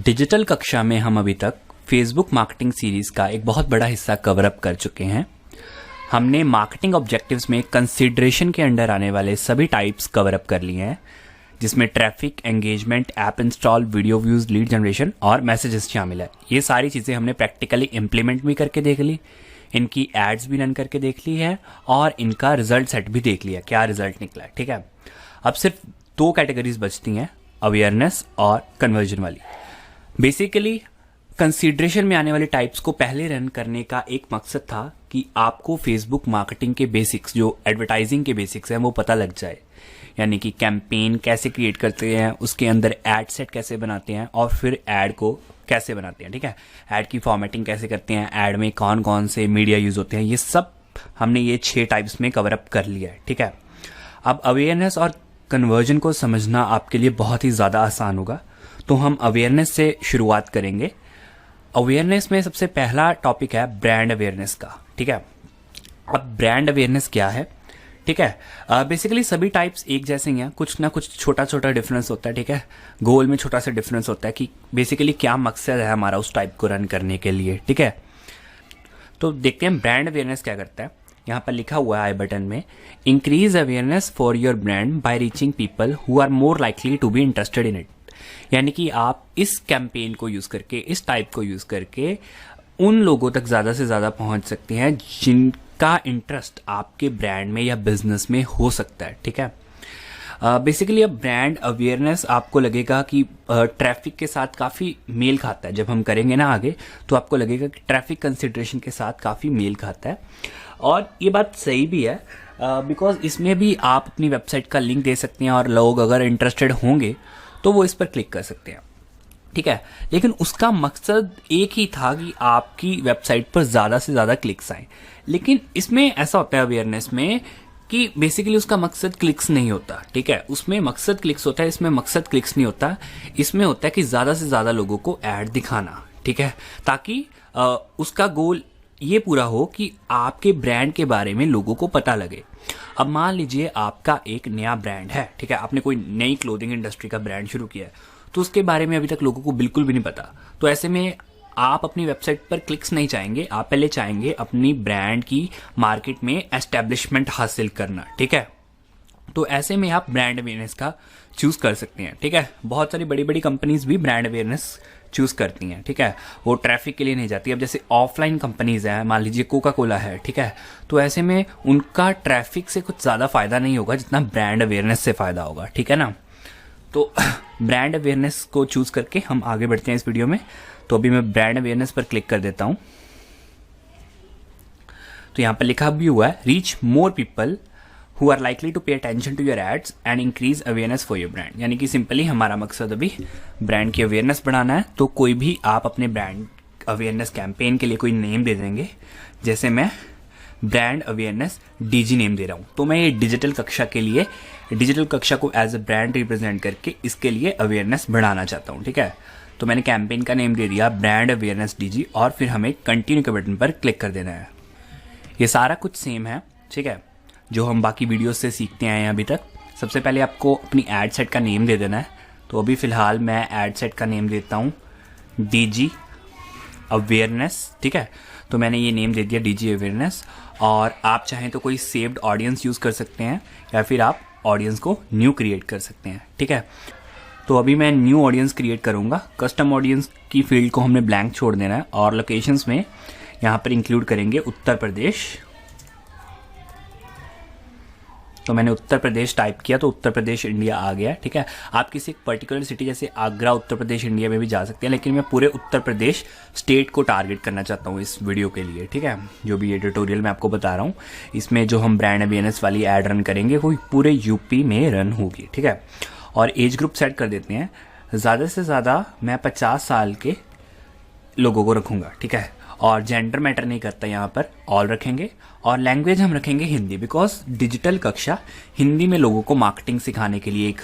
Digital कक्षा में हम अभी तक फेसबुक मार्केटिंग सीरीज का एक बहुत बड़ा हिस्सा कवर अप कर चुके हैं। हमने मार्केटिंग ऑब्जेक्टिव्स में कंसीडरेशन के अंडर आने वाले सभी टाइप्स कवर अप कर लिए हैं, जिसमें traffic, engagement, app install, video views, lead generation और मैसेजेस शामिल है। ये सारी चीज़ें हमने प्रैक्टिकली इम्प्लीमेंट भी करके देख ली, इनकी एड्स भी रन करके देख ली है और इनका रिजल्ट सेट भी देख लिया, क्या रिजल्ट निकला है। ठीक है, अब सिर्फ दो कैटेगरीज बचती हैं, अवेयरनेस और कन्वर्जन वाली। बेसिकली कंसीडरेशन में आने वाले टाइप्स को पहले रन करने का एक मकसद था कि आपको फेसबुक मार्केटिंग के बेसिक्स, जो एडवर्टाइजिंग के बेसिक्स हैं, वो पता लग जाए। यानी कि कैंपेन कैसे क्रिएट करते हैं, उसके अंदर एड सेट कैसे बनाते हैं और फिर एड को कैसे बनाते हैं। ठीक है, एड की फॉर्मेटिंग कैसे करते हैं, एड में कौन कौन से मीडिया यूज होते हैं, ये सब हमने ये 6 टाइप्स में कवर अप कर लिया है। ठीक है, अब अवेयरनेस और कन्वर्जन को समझना आपके लिए बहुत ही ज़्यादा आसान होगा, तो हम अवेयरनेस से शुरुआत करेंगे। अवेयरनेस में सबसे पहला टॉपिक है ब्रांड अवेयरनेस का। ठीक है, अब ब्रांड अवेयरनेस क्या है? ठीक है, बेसिकली सभी टाइप्स एक जैसे ही हैं, कुछ ना कुछ छोटा छोटा डिफरेंस होता है। ठीक है, गोल में छोटा सा डिफरेंस होता है कि बेसिकली क्या मकसद है हमारा उस टाइप को रन करने के लिए। ठीक है, तो देखते हैं ब्रांड अवेयरनेस क्या करता है। यहाँ पर लिखा हुआ है आई बटन में, increase awareness for your brand by reaching people who are more likely to be interested in it. यानी कि आप इस कैंपेन को यूज करके, इस टाइप को यूज करके उन लोगों तक ज्यादा से ज्यादा पहुंच सकते हैं जिनका इंटरेस्ट आपके ब्रांड में या बिजनेस में हो सकता है। ठीक है, बेसिकली अब ब्रांड अवेयरनेस आपको लगेगा कि ट्रैफिक के साथ काफी मेल खाता है। जब हम करेंगे ना आगे, तो आपको लगेगा कि ट्रैफिक कंसिडरेशन के साथ काफी मेल खाता है, और ये बात सही भी है, बिकॉज इसमें भी आप अपनी वेबसाइट का लिंक दे सकते हैं और लोग अगर इंटरेस्टेड होंगे तो वो इस पर क्लिक कर सकते हैं। ठीक है, लेकिन उसका मकसद एक ही था कि आपकी वेबसाइट पर ज्यादा से ज्यादा क्लिक्स आए। लेकिन इसमें ऐसा होता है अवेयरनेस में कि बेसिकली उसका मकसद क्लिक्स नहीं होता। ठीक है, उसमें मकसद क्लिक्स होता है, इसमें मकसद क्लिक्स नहीं होता। इसमें होता है कि ज्यादा से ज्यादा लोगों को ऐड दिखाना। ठीक है, ताकि उसका गोल ये पूरा हो कि आपके ब्रांड के बारे में लोगों को पता लगे। अब मान लीजिए आपका एक नया ब्रांड है। ठीक है, आपने कोई नई क्लोथिंग इंडस्ट्री का ब्रांड शुरू किया है, तो उसके बारे में अभी तक लोगों को बिल्कुल भी नहीं पता। तो ऐसे में आप अपनी वेबसाइट पर क्लिक्स नहीं चाहेंगे, आप पहले चाहेंगे अपनी ब्रांड की मार्केट में एस्टेब्लिशमेंट हासिल करना। ठीक है, तो ऐसे में आप ब्रांड अवेयरनेस का चूज कर सकते हैं। ठीक है, बहुत सारी बड़ी बड़ी कंपनीज भी ब्रांड अवेयरनेस चूज करती हैं। ठीक है, वो ट्रैफिक के लिए नहीं जाती। अब जैसे ऑफलाइन कंपनीज हैं, मान लीजिए कोका कोला है। ठीक है, तो ऐसे में उनका ट्रैफिक से कुछ ज्यादा फायदा नहीं होगा जितना ब्रांड अवेयरनेस से फायदा होगा। ठीक है ना, तो ब्रांड अवेयरनेस को चूज करके हम आगे बढ़ते हैं इस वीडियो में। तो अभी मैं ब्रांड अवेयरनेस पर क्लिक कर देता हूं, तो यहां पर लिखा भी हुआ है, reach more people who are likely to pay attention to your ads and increase awareness for your brand। यानी कि सिंपली हमारा मकसद अभी ब्रांड की अवेयरनेस बढ़ाना है। तो कोई भी आप अपने ब्रांड अवेयरनेस कैंपेन के लिए कोई नेम दे देंगे, जैसे मैं ब्रांड अवेयरनेस डीजी नेम दे रहा हूं, तो मैं ये डिजिटल कक्षा के लिए, डिजिटल कक्षा को एज अ ब्रांड रिप्रेजेंट करके इसके लिए अवेयरनेस बढ़ाना चाहता हूं। ठीक है, तो मैंने कैंपेन का नेम दे दिया ब्रांड अवेयरनेस डीजी, और फिर हमें कंटिन्यू के बटन पर क्लिक कर देना है। ये सारा कुछ सेम है। ठीक है, जो हम बाकी वीडियोस से सीखते आए हैं अभी तक। सबसे पहले आपको अपनी एड सेट का नेम दे देना है। तो अभी फिलहाल मैं एड सेट का नेम देता हूँ डीजी अवेयरनेस। ठीक है, तो मैंने ये नेम दे दिया डीजी अवेयरनेस, और आप चाहें तो कोई सेव्ड ऑडियंस यूज कर सकते हैं या फिर आप ऑडियंस को न्यू क्रिएट कर सकते हैं। ठीक है, तो अभी मैं न्यू ऑडियंस क्रिएट करूंगा। कस्टम ऑडियंस की फील्ड को हमने ब्लैंक छोड़ देना है, और लोकेशंस में यहाँ पर इंक्लूड करेंगे उत्तर प्रदेश। तो मैंने उत्तर प्रदेश टाइप किया, तो उत्तर प्रदेश इंडिया आ गया। ठीक है, आप किसी एक पर्टिकुलर सिटी जैसे आगरा उत्तर प्रदेश इंडिया में भी जा सकते हैं, लेकिन मैं पूरे उत्तर प्रदेश स्टेट को टारगेट करना चाहता हूँ इस वीडियो के लिए। ठीक है, जो भी ये ट्यूटोरियल मैं आपको बता रहा हूँ, इसमें जो हम ब्रांड अवेयरनेस वाली एड रन करेंगे वो पूरे यूपी में रन होगी। ठीक है, और एज ग्रुप सेट कर देते हैं, ज़्यादा से ज़्यादा मैं 50 साल के लोगों को रखूँगा। ठीक है, और जेंडर मैटर नहीं करता, यहाँ पर ऑल रखेंगे, और लैंग्वेज हम रखेंगे हिंदी, बिकॉज डिजिटल कक्षा हिंदी में लोगों को मार्केटिंग सिखाने के लिए एक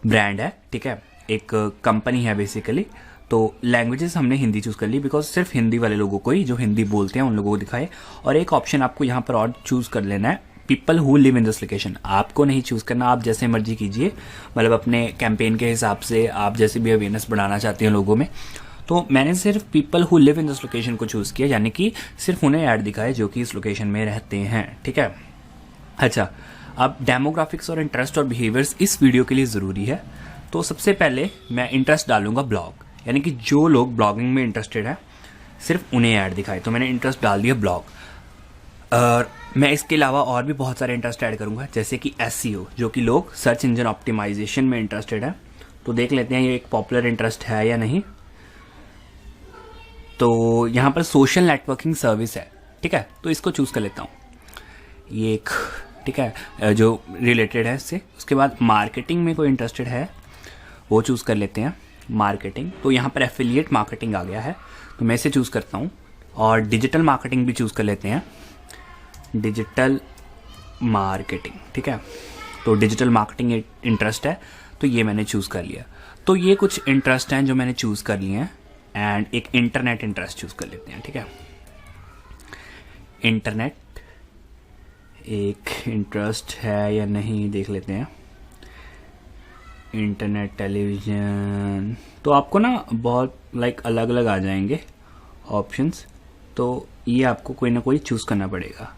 ब्रांड है। ठीक है, एक कंपनी है बेसिकली। तो लैंग्वेजेस हमने हिंदी चूज कर ली, बिकॉज सिर्फ हिंदी वाले लोगों को ही, जो हिंदी बोलते हैं उन लोगों को दिखाए। और एक ऑप्शन आपको यहाँ पर और चूज कर लेना है, people who live in this location. आपको नहीं चूज करना, आप जैसे मर्जी कीजिए, मतलब अपने कैंपेन के हिसाब से आप जैसे भी अवेयरनेस बढ़ाना चाहते हैं लोगों में। तो मैंने सिर्फ people who live in this location को चूज किया, यानी कि सिर्फ उन्हें ऐड दिखाए जो कि इस लोकेशन में रहते हैं, ठीक है। अच्छा, अब डेमोग्राफिक्स और इंटरेस्ट और बिहेवियर्स इस वीडियो के लिए ज़रूरी है। तो सबसे पहले मैं इंटरेस्ट डालूंगा ब्लॉग, यानी कि जो लोग ब्लॉगिंग में इंटरेस्टेड है सिर्फ उन्हें ऐड दिखाए। तो मैंने इंटरेस्ट डाल दिया ब्लॉग, और मैं इसके अलावा और भी बहुत सारे इंटरेस्ट ऐड करूंगा, जैसे कि SEO, जो कि लोग सर्च इंजन ऑप्टिमाइजेशन में इंटरेस्टेड है। तो देख लेते हैं ये एक पॉपुलर इंटरेस्ट है या नहीं। तो यहाँ पर सोशल नेटवर्किंग सर्विस है, ठीक है, तो इसको चूज कर लेता हूँ, ये एक, ठीक है, जो रिलेटेड है इससे। उसके बाद मार्केटिंग में कोई इंटरेस्टेड है वो चूज कर लेते हैं, मार्केटिंग। तो यहाँ पर एफिलिएट मार्केटिंग आ गया है, तो मैं इसे चूज करता हूँ। और डिजिटल मार्केटिंग भी चूज कर लेते हैं, डिजिटल मार्केटिंग, ठीक है। तो डिजिटल मार्केटिंग इंटरेस्ट है, तो ये मैंने चूज कर लिया। तो ये कुछ इंटरेस्ट हैं जो मैंने चूज कर लिए हैं। एंड एक इंटरनेट इंटरेस्ट चूज कर लेते हैं, ठीक है। इंटरनेट एक इंटरेस्ट है या नहीं देख लेते हैं। इंटरनेट, टेलीविजन, तो आपको ना बहुत अलग अलग आ जाएंगे ऑप्शंस, तो ये आपको कोई ना कोई चूज करना पड़ेगा।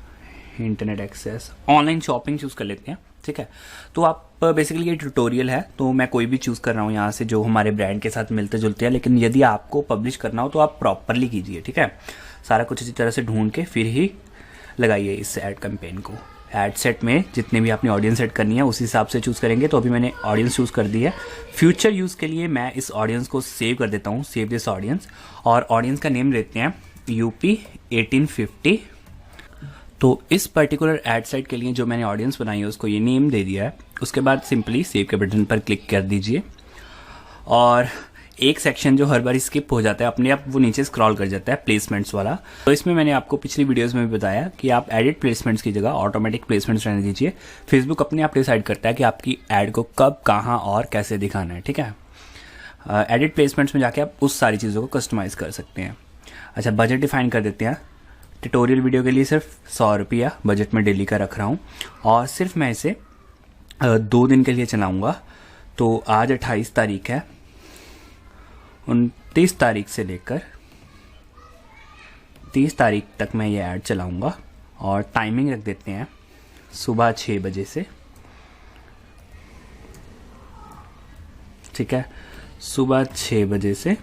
Internet access, online shopping choose कर लेते हैं, ठीक है। तो आप बेसिकली ये ट्यूटोरियल है, तो मैं कोई भी चूज कर रहा हूँ यहाँ से जो हमारे ब्रांड के साथ मिलते जुलते हैं। लेकिन यदि आपको पब्लिश करना हो तो आप प्रॉपरली कीजिए, ठीक है। सारा कुछ इसी तरह से ढूंढ के फिर ही लगाइए इस एड कैंपेन को। एड सेट में जितने भी आपने ऑडियंस सेट करनी है उस हिसाब से चूज करेंगे। तो अभी मैंने ऑडियंस चूज कर दी है। फ्यूचर यूज के लिए मैं इस ऑडियंस को सेव कर देता हूँ, सेव दिस ऑडियंस, और ऑडियंस का नेम देते हैं UP 1850। तो इस पर्टिकुलर एड साइट के लिए जो मैंने ऑडियंस बनाई है उसको ये नेम दे दिया है। उसके बाद सिंपली सेव के बटन पर क्लिक कर दीजिए, और एक सेक्शन जो हर बार स्किप हो जाता है अपने आप वो नीचे स्क्रॉल कर जाता है, प्लेसमेंट्स वाला। तो इसमें मैंने आपको पिछली वीडियोस में भी बताया कि आप एडिट प्लेसमेंट्स की जगह ऑटोमेटिक प्लेसमेंट्स रहने दीजिए। फेसबुक अपने आप डिसाइड करता है कि आपकी एड को कब, कहाँ और कैसे दिखाना है, ठीक है। एडिट प्लेसमेंट्स में जाके आप उस सारी चीज़ों को कस्टमाइज कर सकते हैं। अच्छा, बजट डिफाइन कर देते हैं। ट्यूटोरियल वीडियो के लिए सिर्फ 100 रुपया बजट में डेली का रख रहा हूँ, और सिर्फ मैं इसे 2 दिन के लिए चलाऊँगा। तो आज 28 तारीख है, 29 तारीख से लेकर 30 तारीख तक मैं ये ऐड चलाऊँगा। और टाइमिंग रख देते हैं सुबह 6 बजे से, ठीक है, सुबह 6 बजे से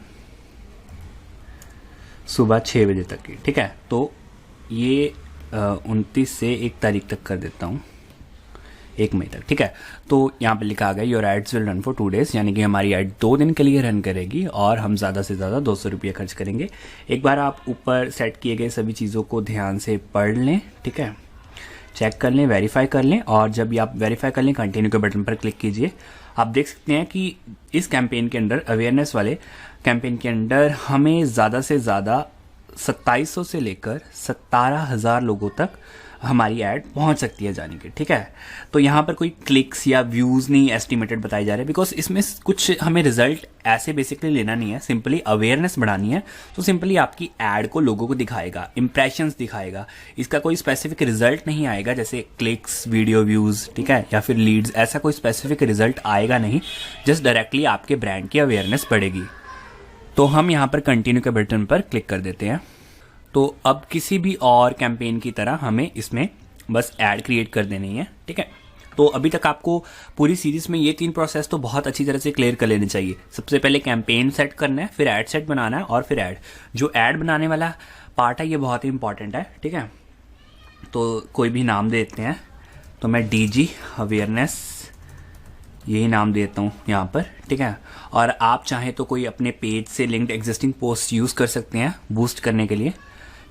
सुबह 6 बजे तक की, ठीक है। तो ये 29 से 1 तारीख तक कर देता हूँ, 1 मई तक, ठीक है। तो यहाँ पे लिखा आ गया your ads will run for 2 days, यानी कि हमारी एड 2 दिन के लिए रन करेगी और हम ज़्यादा से ज़्यादा 200 रुपये खर्च करेंगे। एक बार आप ऊपर सेट किए गए सभी चीज़ों को ध्यान से पढ़ लें, ठीक है, चेक कर लें, वेरीफाई कर लें, और जब भी आप वेरीफाई कर लें कंटिन्यू के बटन पर क्लिक कीजिए। आप देख सकते हैं कि इस कैंपेन के अंदर, अवेयरनेस वाले कैंपेन के अंदर, हमें ज़्यादा से ज़्यादा 2700 से लेकर 17,000 लोगों तक हमारी ऐड पहुंच सकती है जाने की, ठीक है। तो यहाँ पर कोई क्लिक्स या व्यूज नहीं एस्टिमेटेड बताए जा रहे, बिकॉज इसमें कुछ हमें रिजल्ट ऐसे बेसिकली लेना नहीं है, सिंपली अवेयरनेस बढ़ानी है। तो सिंपली आपकी ऐड को लोगों को दिखाएगा, इंप्रेशंस दिखाएगा, इसका कोई स्पेसिफिक रिजल्ट नहीं आएगा जैसे क्लिक्स, वीडियो व्यूज, ठीक है, या फिर लीड्स, ऐसा कोई स्पेसिफिक रिजल्ट आएगा नहीं। जस्ट डायरेक्टली आपके ब्रांड की अवेयरनेस बढ़ेगी। तो हम यहाँ पर कंटिन्यू के बटन पर क्लिक कर देते हैं। तो अब किसी भी और कैंपेन की तरह हमें इसमें बस ऐड क्रिएट कर देनी है, ठीक है। तो अभी तक आपको पूरी सीरीज में ये 3 प्रोसेस तो बहुत अच्छी तरह से क्लियर कर लेने चाहिए। सबसे पहले कैंपेन सेट करना है, फिर ऐड सेट बनाना है, और फिर ऐड। जो ऐड बनाने वाला पार्ट है ये बहुत ही इंपॉर्टेंट है, ठीक है। तो कोई भी नाम देते हैं, तो मैं DG अवेयरनेस यही नाम देता हूँ यहाँ पर, ठीक है। और आप चाहें तो कोई अपने पेज से लिंक्ड एग्जिस्टिंग पोस्ट यूज़ कर सकते हैं बूस्ट करने के लिए,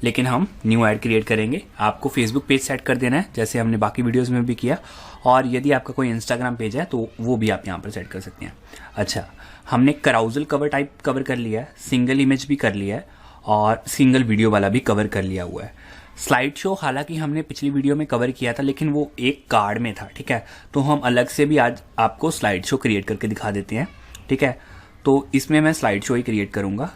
लेकिन हम न्यू ऐड क्रिएट करेंगे। आपको फेसबुक पेज सेट कर देना है जैसे हमने बाकी वीडियोस में भी किया, और यदि आपका कोई इंस्टाग्राम पेज है तो वो भी आप यहाँ पर सेट कर सकते हैं। अच्छा, हमने कराउजल कवर टाइप कवर कर लिया है, सिंगल इमेज भी कर लिया है, और सिंगल वीडियो वाला भी कवर कर लिया हुआ है। स्लाइड शो हालांकि हमने पिछली वीडियो में कवर किया था, लेकिन वो एक कार्ड में था, ठीक है। तो हम अलग से भी आज आपको स्लाइड शो क्रिएट करके दिखा देते हैं, ठीक है। तो इसमें मैं स्लाइड शो ही क्रिएट करूंगा।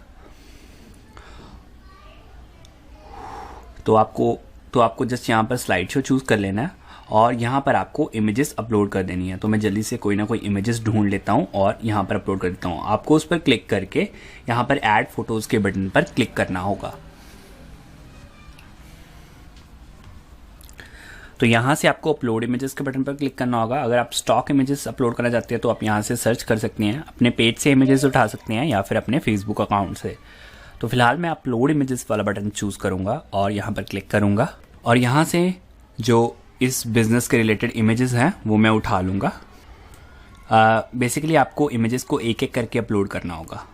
तो आपको जस्ट यहाँ पर स्लाइड शो चूज कर लेना है, और यहाँ पर आपको इमेजेस अपलोड कर देनी है। तो मैं जल्दी से कोई ना कोई इमेजेस ढूंढ लेता हूँ और यहाँ पर अपलोड कर देता हूँ। आपको उस पर क्लिक करके यहाँ पर ऐड फोटोज़ के बटन पर क्लिक करना होगा। तो यहाँ से आपको अपलोड इमेजेस के बटन पर क्लिक करना होगा। अगर आप स्टॉक इमेजेस अपलोड करना चाहते हैं तो आप यहाँ से सर्च कर सकते हैं, अपने पेज से इमेजेस उठा सकते हैं या फिर अपने फेसबुक अकाउंट से। तो फिलहाल मैं अपलोड इमेजेस वाला बटन चूज़ करूँगा और यहाँ पर क्लिक करूँगा और यहाँ से जो इस बिज़नेस के रिलेटेड इमेजेस हैं वो मैं उठा लूँगा। बेसिकली आपको इमेजेस को एक एक करके अपलोड करना होगा।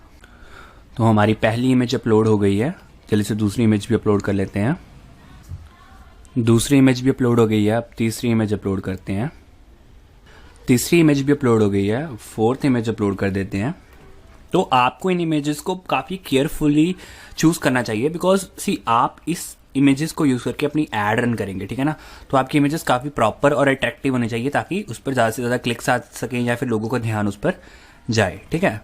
तो हमारी पहली इमेज अपलोड हो गई है, जल्दी से दूसरी इमेज भी अपलोड कर लेते हैं। दूसरी इमेज भी अपलोड हो गई है, अब तीसरी इमेज अपलोड करते हैं। तीसरी इमेज भी अपलोड हो गई है, फोर्थ इमेज अपलोड कर देते हैं। तो आपको इन इमेजेस को काफ़ी केयरफुली चूज़ करना चाहिए, बिकॉज सी आप इस इमेजेस को यूज़ करके अपनी ऐड रन करेंगे, ठीक है ना। तो आपकी इमेजेस काफ़ी प्रॉपर और अट्रैक्टिव होनी चाहिए ताकि उस पर ज़्यादा से ज़्यादा क्लिक्स आ सकें या फिर लोगों का ध्यान उस पर जाए, ठीक है।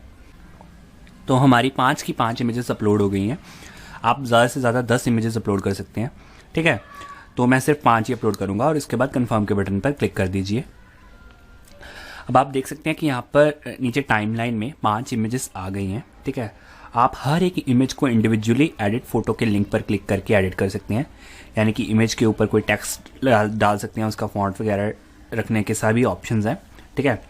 तो हमारी 5 की 5 इमेजेस अपलोड हो गई हैं। आप ज़्यादा से ज़्यादा 10 इमेजेस अपलोड कर सकते हैं, ठीक है। तो मैं सिर्फ 5 ही अपलोड करूँगा और इसके बाद कन्फर्म के बटन पर क्लिक कर दीजिए। अब आप देख सकते हैं कि यहाँ पर नीचे टाइमलाइन में 5 इमेजेस आ गई हैं, ठीक है। आप हर एक इमेज को इंडिविजुअली एडिट फोटो के लिंक पर क्लिक करके एडिट कर सकते हैं, यानी कि इमेज के ऊपर कोई टेक्स्ट डाल सकते हैं, उसका फॉन्ट वगैरह रखने के सभी ऑप्शंस हैं, ठीक है।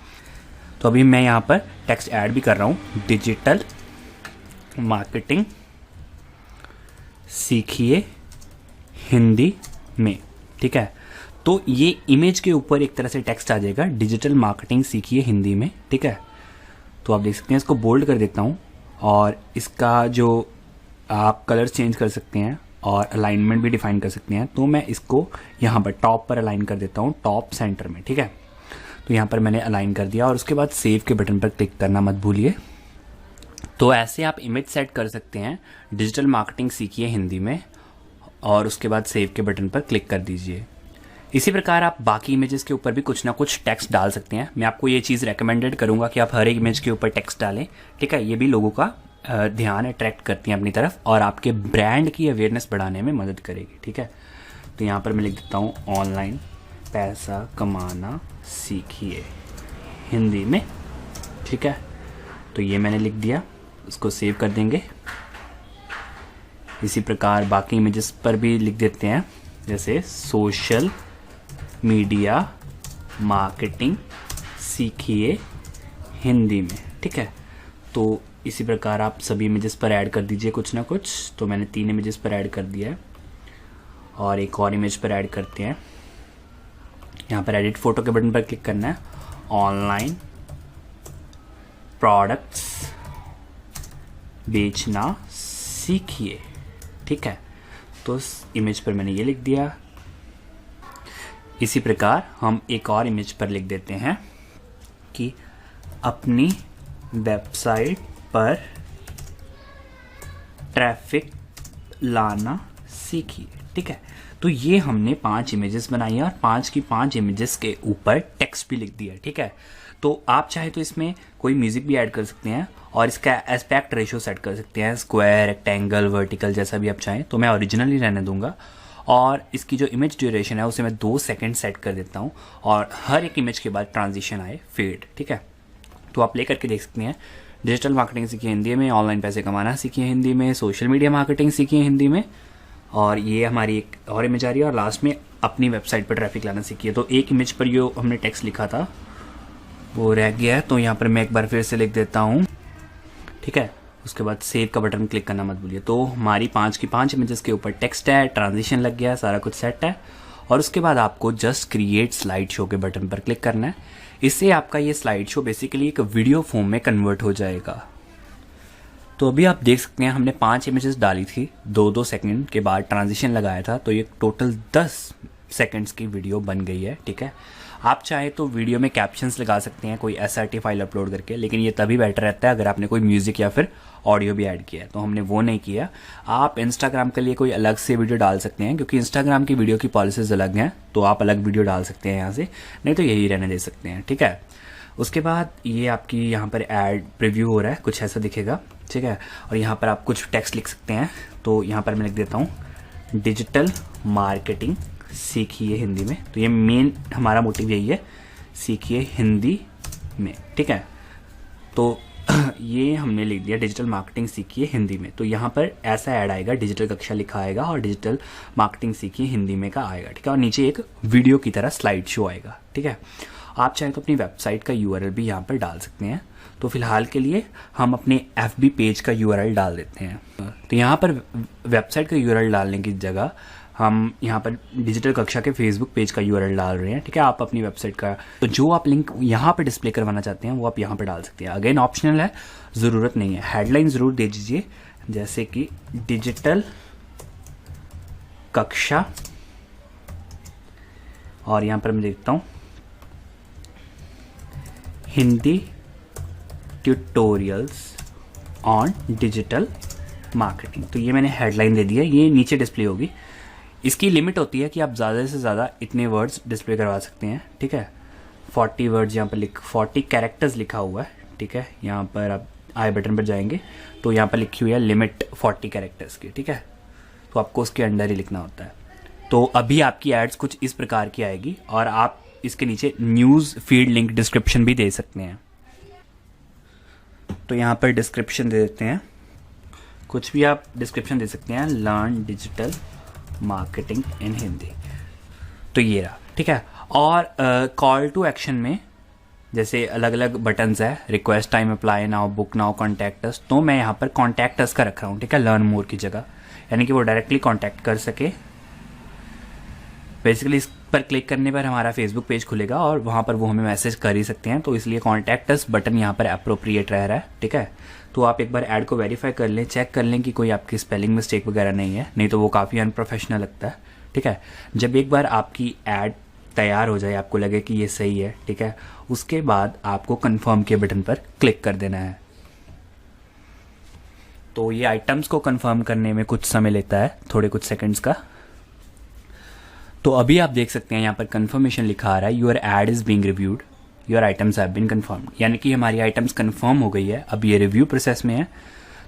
तो अभी मैं यहाँ पर टेक्स्ट ऐड भी कर रहा हूँ, डिजिटल मार्केटिंग सीखिए हिंदी में, ठीक है। तो ये इमेज के ऊपर एक तरह से टेक्स्ट आ जाएगा, डिजिटल मार्केटिंग सीखिए हिंदी में, ठीक है। तो आप देख सकते हैं, इसको बोल्ड कर देता हूँ और इसका जो आप कलर चेंज कर सकते हैं और अलाइनमेंट भी डिफाइन कर सकते हैं। तो मैं इसको यहाँ पर टॉप पर अलाइन कर देता हूँ, टॉप सेंटर में, ठीक है। तो यहाँ पर मैंने अलाइन कर दिया और उसके बाद सेव के बटन पर क्लिक करना मत भूलिए। तो ऐसे आप इमेज सेट कर सकते हैं, डिजिटल मार्केटिंग सीखिए हिंदी में, और उसके बाद सेव के बटन पर क्लिक कर दीजिए। इसी प्रकार आप बाकी इमेजेस के ऊपर भी कुछ ना कुछ टेक्स्ट डाल सकते हैं। मैं आपको ये चीज़ रेकमेंडेड करूंगा कि आप हर एक इमेज के ऊपर टेक्स्ट डालें, ठीक है। ये भी लोगों का ध्यान अट्रैक्ट करती हैं अपनी तरफ और आपके ब्रांड की अवेयरनेस बढ़ाने में मदद करेगी, ठीक है। तो यहाँ पर मैं लिख देता हूँ, ऑनलाइन पैसा कमाना सीखिए हिंदी में, ठीक है। तो ये मैंने लिख दिया, उसको सेव कर देंगे। इसी प्रकार बाकी इमेजेस पर भी लिख देते हैं, जैसे सोशल मीडिया मार्केटिंग सीखिए हिंदी में, ठीक है। तो इसी प्रकार आप सभी इमेजेस पर ऐड कर दीजिए कुछ ना कुछ। तो मैंने 3 इमेजेस पर ऐड कर दिया है और एक और इमेज पर ऐड करते हैं। यहाँ पर एडिट फोटो के बटन पर क्लिक करना है, ऑनलाइन प्रोडक्ट्स बेचना सीखिए, ठीक है। तो इस इमेज पर मैंने ये लिख दिया। इसी प्रकार हम एक और इमेज पर लिख देते हैं कि अपनी वेबसाइट पर ट्रैफिक लाना सीखिए, ठीक है। तो ये हमने 5 इमेजेस बनाई है और 5 की 5 इमेजेस के ऊपर टेक्स्ट भी लिख दिया है, ठीक है। तो आप चाहे तो इसमें कोई म्यूजिक भी ऐड कर सकते हैं और इसका एस्पेक्ट रेशियो सेट कर सकते हैं, स्क्वायर, रेक्टेंगल, वर्टिकल, जैसा भी आप चाहें। तो मैं ओरिजिनली रहने दूंगा और इसकी जो इमेज ड्यूरेशन है उसे मैं 2 सेकंड सेट कर देता हूँ और हर एक इमेज के बाद ट्रांजिशन आए, फेड, ठीक है। तो आप प्ले करके देख सकते हैं, डिजिटल मार्केटिंग सीखिए हिंदी में, ऑनलाइन पैसे कमाना सीखिए हिंदी में, सोशल मीडिया मार्केटिंग सीखिए हिंदी में, और ये हमारी एक और इमेज आ रही है और लास्ट में अपनी वेबसाइट पर ट्रैफिक लाना सीखिए। तो एक इमेज पर जो हमने टेक्स्ट लिखा था वो रह गया है, तो यहाँ पर मैं एक बार फिर से लिख देता हूँ, ठीक है। उसके बाद सेव का बटन क्लिक करना मत भूलिए। तो हमारी 5 की 5 इमेजेस के ऊपर टेक्स्ट है, ट्रांजिशन लग गया, सारा कुछ सेट है और उसके बाद आपको जस्ट क्रिएट स्लाइड शो के बटन पर क्लिक करना है। इससे आपका ये स्लाइड शो बेसिकली एक वीडियो फॉर्म में कन्वर्ट हो जाएगा। तो अभी आप देख सकते हैं, हमने 5 इमेजेस डाली थी, 2-2 सेकंड के बाद ट्रांजिशन लगाया था, तो ये टोटल 10 सेकंड्स की वीडियो बन गई है, ठीक है। आप चाहे तो वीडियो में कैप्शंस लगा सकते हैं कोई SRT फाइल अपलोड करके, लेकिन ये तभी बेटर रहता है अगर आपने कोई म्यूजिक या फिर ऑडियो भी ऐड किया है। तो हमने वो नहीं किया। आप इंस्टाग्राम के लिए कोई अलग से वीडियो डाल सकते हैं, क्योंकि इंस्टाग्राम की वीडियो की पॉलिसीज अलग हैं, तो आप अलग वीडियो डाल सकते हैं यहाँ से, नहीं तो यही रहने दे सकते हैं, ठीक है। उसके बाद ये आपकी यहाँ पर ऐड प्रीव्यू हो रहा है, कुछ ऐसा दिखेगा, ठीक है। और यहाँ पर आप कुछ टेक्स्ट लिख सकते हैं। तो यहाँ पर मैं लिख देता हूँ, डिजिटल मार्केटिंग सीखिए हिंदी में। तो ये मेन हमारा मोटिव यही है, सीखिए हिंदी में, ठीक है। तो ये हमने लिख दिया डिजिटल मार्केटिंग सीखिए हिंदी में। तो यहाँ पर ऐसा ऐड आएगा, डिजिटल कक्षा लिखा आएगा और डिजिटल मार्केटिंग सीखिए हिंदी में का आएगा, ठीक है। और नीचे एक वीडियो की तरह स्लाइड शो आएगा, ठीक है। आप चाहे तो अपनी वेबसाइट का यूआरएल भी यहाँ पर डाल सकते हैं। तो फिलहाल के लिए हम अपने एफबी पेज का यूआरएल डाल देते हैं। तो यहाँ पर वेबसाइट का यूआरएल डालने की जगह हम यहाँ पर डिजिटल कक्षा के फेसबुक पेज का यूआरएल डाल रहे हैं, ठीक है। आप अपनी वेबसाइट का तो जो आप लिंक यहाँ पर डिस्प्ले करवाना चाहते हैं वो आप यहाँ पर डाल सकते हैं। अगेन ऑप्शनल है, ज़रूरत नहीं है। हेडलाइन ज़रूर दे दीजिए, जैसे कि डिजिटल कक्षा, और यहाँ पर मैं देखता हूँ Hindi tutorials on digital marketing. तो ये मैंने हेडलाइन दे दी है, ये नीचे डिस्प्ले होगी। इसकी लिमिट होती है कि आप ज़्यादा से ज़्यादा इतने वर्ड्स डिस्प्ले करवा सकते हैं, ठीक है। 40 वर्ड्स यहाँ पर 40 कैरेक्टर्स लिखा हुआ है, ठीक है। यहाँ पर आप आई बटन पर जाएंगे तो यहाँ पर लिखी हुई है लिमिट 40 कैरेक्टर्स की, ठीक है। तो आपको उसके अंडर ही लिखना होता है। तो अभी आपकी एड्स कुछ इस प्रकार की आएगी और आप इसके नीचे न्यूज़ फीड लिंक डिस्क्रिप्शन भी दे सकते हैं। तो यहाँ पर डिस्क्रिप्शन दे देते हैं, कुछ भी आप डिस्क्रिप्शन दे सकते हैं, learn digital marketing in Hindi. तो ये रहा, ठीक है। और कॉल टू एक्शन में जैसे अलग अलग बटन्स है, request time, apply now, book now, contact us. तो मैं यहाँ पर कॉन्टैक्ट अस का रख रहा हूँ, ठीक है, लर्न मोर की जगह, यानी कि वो डायरेक्टली कॉन्टैक्ट कर सके। बेसिकली इस पर क्लिक करने पर हमारा फेसबुक पेज खुलेगा और वहाँ पर वो हमें मैसेज कर ही सकते हैं। तो इसलिए कॉन्टैक्ट अस बटन यहाँ पर अप्रोप्रिएट रह रहा है, ठीक है। तो आप एक बार ऐड को वेरीफाई कर लें, चेक कर लें कि कोई आपकी स्पेलिंग मिस्टेक वगैरह नहीं है, नहीं तो वो काफ़ी अनप्रोफेशनल लगता है, ठीक है। जब एक बार आपकी ऐड तैयार हो जाए, आपको लगे कि ये सही है, ठीक है, उसके बाद आपको कन्फर्म के बटन पर क्लिक कर देना है। तो ये आइटम्स को कन्फर्म करने में कुछ समय लेता है, थोड़े कुछ सेकंड्स का। तो अभी आप देख सकते हैं यहाँ पर कंफर्मेशन लिखा आ रहा है, your ad is being reviewed, your items have been confirmed, यानी कि हमारी आइटम्स कंफर्म हो गई है। अब ये रिव्यू प्रोसेस में है।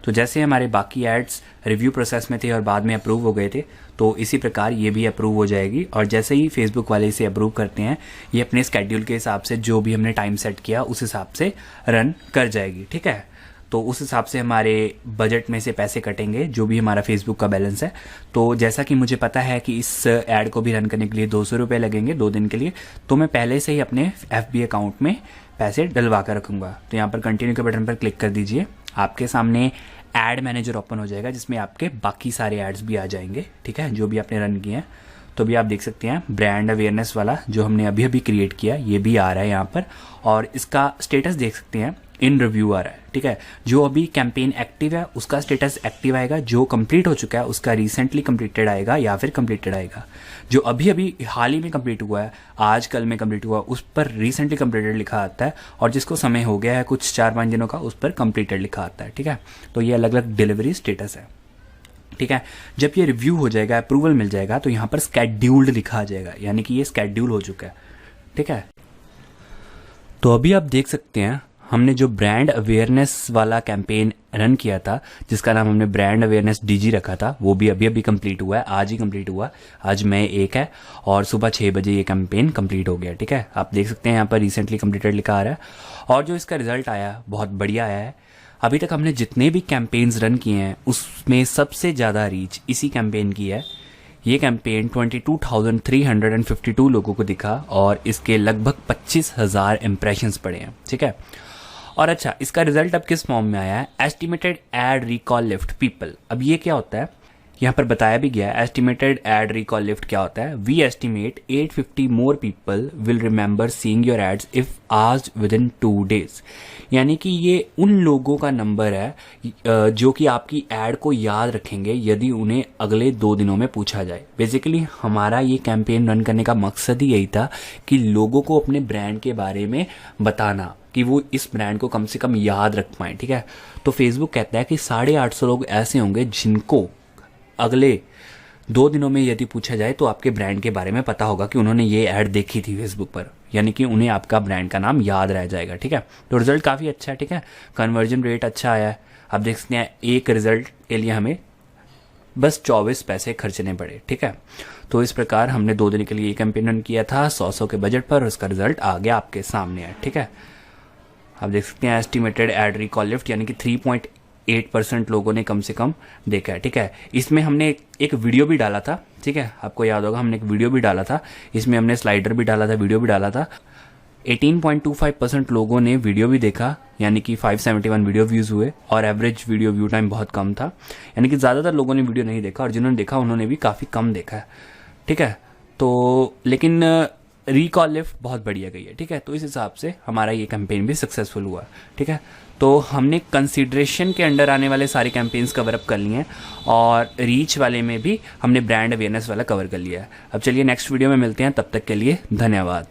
तो जैसे हमारे बाकी एड्स रिव्यू प्रोसेस में थे और बाद में अप्रूव हो गए थे, तो इसी प्रकार ये भी अप्रूव हो जाएगी। और जैसे ही फेसबुक वाले इसे अप्रूव करते हैं, ये अपने स्केड्यूल के हिसाब से जो भी हमने टाइम सेट किया उस हिसाब से रन कर जाएगी, ठीक है। तो उस हिसाब से हमारे बजट में से पैसे कटेंगे, जो भी हमारा फेसबुक का बैलेंस है। तो जैसा कि मुझे पता है कि इस ऐड को भी रन करने के लिए 200 रुपये लगेंगे 2 दिन के लिए, तो मैं पहले से ही अपने FB अकाउंट में पैसे डलवा कर रखूँगा। तो यहाँ पर कंटिन्यू के बटन पर क्लिक कर दीजिए, आपके सामने एड मैनेजर ओपन हो जाएगा जिसमें आपके बाकी सारे एड्स भी आ जाएंगे, ठीक है, जो भी आपने रन किए हैं। तो भी आप देख सकते हैं ब्रांड अवेयरनेस वाला जो हमने अभी अभी क्रिएट किया, ये भी आ रहा है यहाँ पर, और इसका स्टेटस देख सकते हैं, इन रिव्यू आ रहा है, ठीक है। जो अभी कैंपेन एक्टिव है उसका स्टेटस एक्टिव आएगा, जो कंप्लीट हो चुका है उसका रिसेंटली कंप्लीटेड आएगा या फिर कंप्लीटेड आएगा। जो अभी अभी हाल ही में कंप्लीट हुआ है, आज कल में कंप्लीट हुआ, उस पर रिसेंटली कंप्लीटेड लिखा आता है, और जिसको समय हो गया है कुछ 4-5 दिनों का, उस पर कंप्लीटेड लिखा आता है, ठीक है। तो ये अलग अलग डिलीवरी स्टेटस है, ठीक है। जब ये रिव्यू हो जाएगा, अप्रूवल मिल जाएगा, तो यहाँ पर स्केड्यूल्ड लिखा आ जाएगा, यानी कि ये स्केड्यूल हो चुका है, ठीक है। तो अभी आप देख सकते हैं हमने जो ब्रांड अवेयरनेस वाला कैंपेन रन किया था, जिसका नाम हमने ब्रांड अवेयरनेस DG रखा था, वो भी अभी अभी कंप्लीट हुआ है, आज ही कंप्लीट हुआ। आज मई 1 है और सुबह 6 बजे ये कैंपेन कंप्लीट हो गया, ठीक है। आप देख सकते हैं यहाँ पर रिसेंटली कंप्लीटेड लिखा आ रहा है, और जो इसका रिजल्ट आया बहुत बढ़िया आया है। अभी तक हमने जितने भी कैंपेन्स रन किए हैं उसमें सबसे ज़्यादा रीच इसी कैंपेन की है। ये कैंपेन 22,352 लोगों को दिखा और इसके लगभग 25,000 इम्प्रेशंस पड़े हैं, ठीक है। और अच्छा, इसका रिजल्ट अब किस फॉर्म में आया है, estimated ad recall lift people. अब ये क्या होता है, यहाँ पर बताया भी गया है एस्टिमेटेड एड रिकॉल लिफ्ट क्या होता है। We estimate 850 more people will remember seeing your ads if asked with in 2 days। यानी कि ये उन लोगों का नंबर है जो कि आपकी एड को याद रखेंगे यदि उन्हें अगले 2 दिनों में पूछा जाए। बेसिकली हमारा ये कैंपेन रन करने का मकसद ही यही था कि लोगों को अपने ब्रांड के बारे में बताना, कि वो इस ब्रांड को कम से कम याद रख पाएँ, ठीक है। तो फेसबुक कहता है कि 850 लोग ऐसे होंगे जिनको अगले 2 दिनों में यदि पूछा जाए तो आपके ब्रांड के बारे में पता होगा कि उन्होंने ये ऐड देखी थी फेसबुक पर, यानी कि उन्हें आपका ब्रांड का नाम याद रह जाएगा, ठीक है। तो रिजल्ट काफ़ी अच्छा है, ठीक है। कन्वर्जन रेट अच्छा आया है। आप देख सकते हैं एक रिजल्ट के लिए हमें बस 24 पैसे खर्चने पड़े। ठीक है, तो इस प्रकार हमने 2 दिन के लिए ये कैंपेन रन किया था 100 के बजट पर, उसका रिजल्ट आ गया आपके सामने है। ठीक है, आप देख सकते हैं एस्टिमेटेड एड रिकॉल लिफ्ट यानी कि 3.8% लोगों ने कम से कम देखा है। ठीक है, इसमें हमने एक वीडियो भी डाला था। ठीक है, आपको याद होगा हमने एक वीडियो भी डाला था, इसमें हमने स्लाइडर भी डाला था, वीडियो भी डाला था। 18.25% लोगों ने वीडियो भी देखा, यानी कि 571 वीडियो व्यूज हुए, और एवरेज वीडियो व्यू टाइम बहुत कम था, यानी कि ज़्यादातर लोगों ने वीडियो नहीं देखा, और जिन्होंने देखा उन्होंने भी काफ़ी कम देखा है। ठीक है, तो लेकिन रिकॉल लिफ्ट बहुत बढ़िया गई है। ठीक है, तो इस हिसाब से हमारा ये कैंपेन भी सक्सेसफुल हुआ। ठीक है, तो हमने कंसिडरेशन के अंडर आने वाले सारे कैंपेन्स कवर अप कर लिए हैं, और रीच वाले में भी हमने ब्रांड अवेयरनेस वाला कवर कर लिया है। अब चलिए नेक्स्ट वीडियो में मिलते हैं, तब तक के लिए धन्यवाद।